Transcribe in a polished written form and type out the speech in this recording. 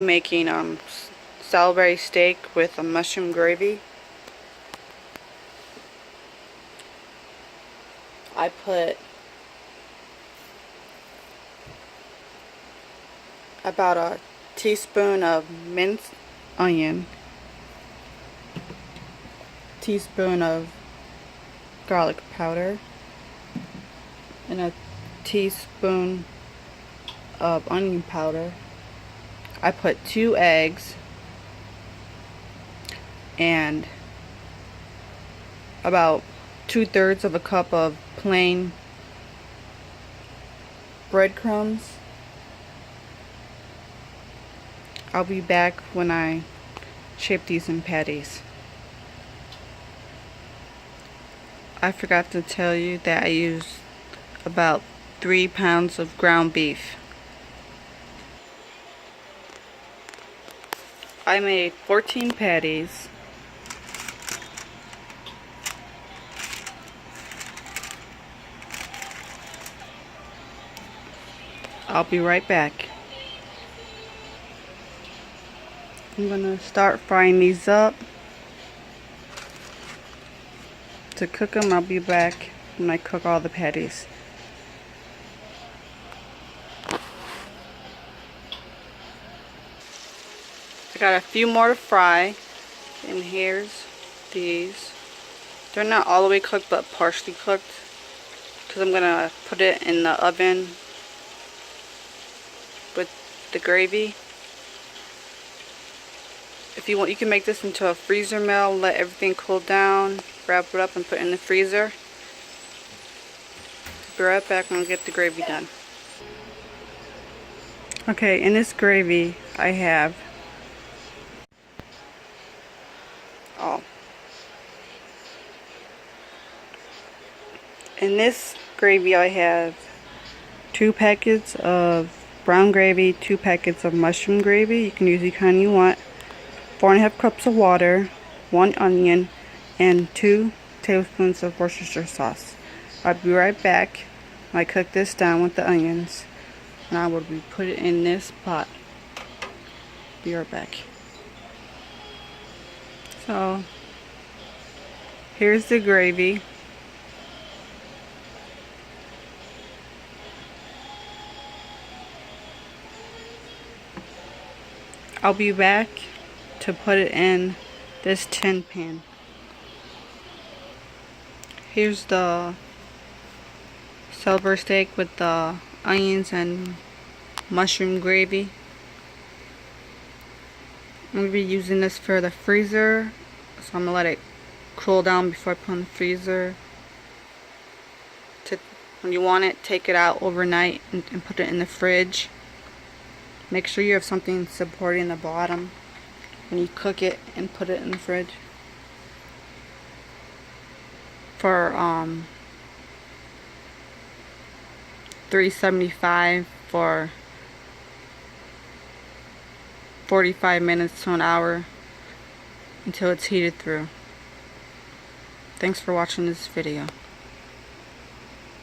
Making Salisbury steak with a mushroom gravy. I put about a teaspoon of minced onion, teaspoon of garlic powder, and a teaspoon of onion powder. I put 2 eggs and about 2/3 of a cup of plain breadcrumbs. I'll be back when I shape these in patties. I forgot to tell you that I used about 3 pounds of ground beef. I made 14 patties. I'll be right back. I'm gonna start frying these up. To cook them, I'll be back when I cook all the patties. I got a few more to fry, and here's these. They're not all the way cooked, but partially cooked, because I'm gonna put it in the oven with the gravy. If you want, you can make this into a freezer meal, let everything cool down, wrap it up and put it in the freezer. Be right back when I get the gravy done. Okay, in this gravy I have I have 2 packets of brown gravy, 2 packets of mushroom gravy. You can use the kind you want. 4.5 cups of water, 1 onion, and 2 tablespoons of Worcestershire sauce. I'll be right back when I cook this down with the onions, and I will put it in this pot. Be right back. So here's the gravy. I'll be back to put it in this tin pan. Here's the Salisbury steak with the onions and mushroom gravy. I'm going to be using this for the freezer, so I'm going to let it cool down before I put it in the freezer. When you want it, take it out overnight and put it in the fridge. Make sure you have something supporting the bottom when you cook it, and put it in the fridge for $3.75 for 45 minutes to an hour until it's heated through. Thanks for watching this video.